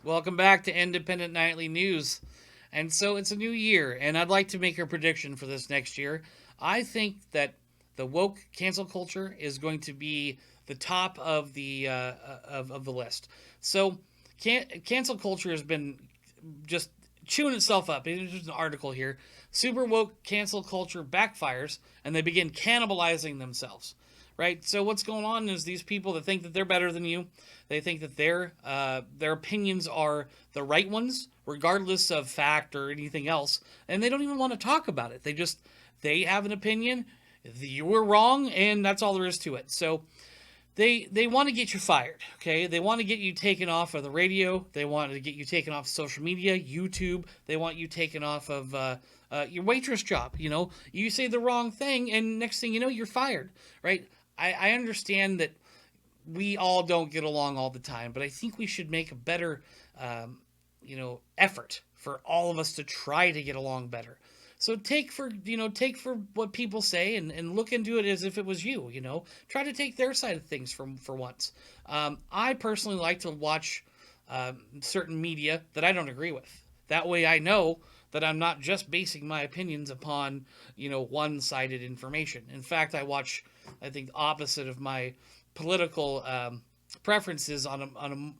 Welcome back to Independent Nightly News. And so it's a new year, and I'd like to make a prediction for this next year. I think that the woke cancel culture is going to be the top of the list. So cancel culture has been just chewing itself up. There's just an article here. Super woke cancel culture backfires, and they begin cannibalizing themselves. Right. So what's going on is these people that think that they're better than you, they think that their opinions are the right ones, regardless of fact or anything else, and they don't even want to talk about it. They have an opinion. You were wrong, and that's all there is to it. So they want to get you fired. Okay, they want to get you taken off of the radio. They want to get you taken off of social media, YouTube. They want you taken off of your waitress job. You say the wrong thing, and next thing you know, you're fired. Right? I understand that we all don't get along all the time, but I think we should make a better, effort for all of us to try to get along better. So take for what people say and look into it as if it was you. Try to take their side of things for once. I personally like to watch certain media that I don't agree with. That way, I know that I'm not just basing my opinions upon one-sided information. In fact, I think, the opposite of my political preferences on a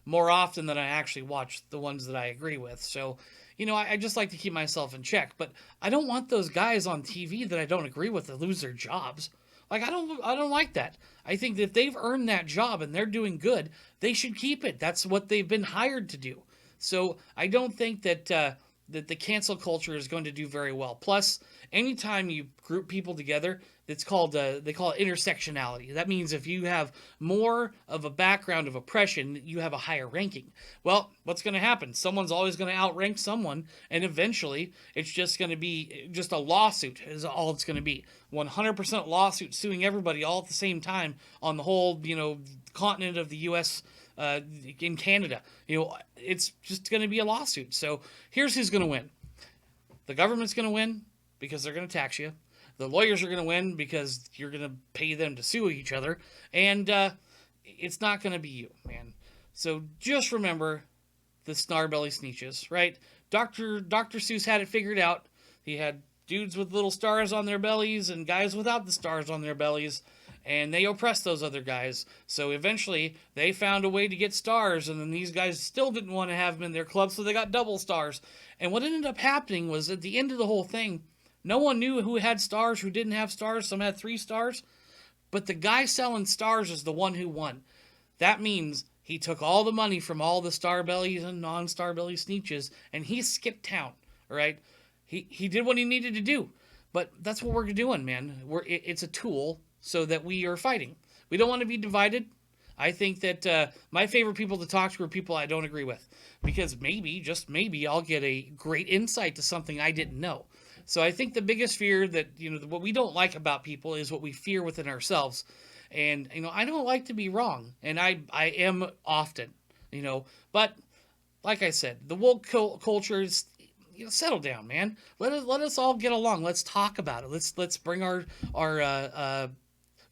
more often than I actually watch the ones that I agree with. So, I just like to keep myself in check. But I don't want those guys on TV that I don't agree with to lose their jobs. Like I don't like that. I think that if they've earned that job and they're doing good, they should keep it. That's what they've been hired to do. So I don't think that the cancel culture is going to do very well. Plus, anytime you group people together, it's called they call it intersectionality. That means if you have more of a background of oppression, you have a higher ranking. Well, what's going to happen? Someone's always going to outrank someone, and eventually it's just going to be just a lawsuit is all it's going to be. 100% lawsuit suing everybody all at the same time on the whole continent of the U.S. In Canada. It's just going to be a lawsuit. So here's who's going to win. The government's going to win because they're going to tax you. The lawyers are going to win because you're going to pay them to sue each other. And it's not going to be you, man. So just remember the Snarbelly Sneetches, right? Dr. Seuss had it figured out. He had dudes with little stars on their bellies and guys without the stars on their bellies, and they oppressed those other guys. So eventually, they found a way to get stars, and then these guys still didn't want to have them in their club, so they got double stars. And what ended up happening was at the end of the whole thing, no one knew who had stars, who didn't have stars. Some had 3 stars, but the guy selling stars is the one who won. That means he took all the money from all the Starbellies and non-Starbelly Sneetches, and he skipped town. All right, he did what he needed to do. But that's what we're doing, man. It's a tool so that we are fighting. We don't want to be divided. I think that my favorite people to talk to are people I don't agree with, because maybe, just maybe, I'll get a great insight to something I didn't know. So I think the biggest fear that, what we don't like about people is what we fear within ourselves. And, I don't like to be wrong. And I am often, but like I said, the woke culture is, settle down, man. Let us all get along. Let's talk about it. Let's bring our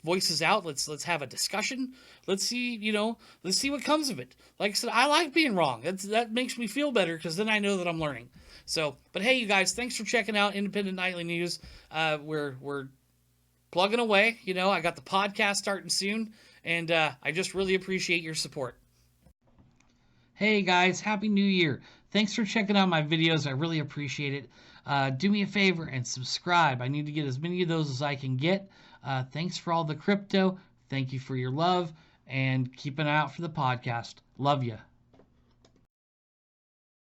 voices out. Let's have a discussion. Let's see what comes of it. Like I said, I like being wrong. That makes me feel better because then I know that I'm learning. So, but hey, you guys, thanks for checking out Independent Nightly News. We're plugging away. I got the podcast starting soon, and I just really appreciate your support. Hey guys, Happy New Year. Thanks for checking out my videos. I really appreciate it. Do me a favor and subscribe. I need to get as many of those as I can get. Thanks for all the crypto. Thank you for your love. And keep an eye out for the podcast. Love you.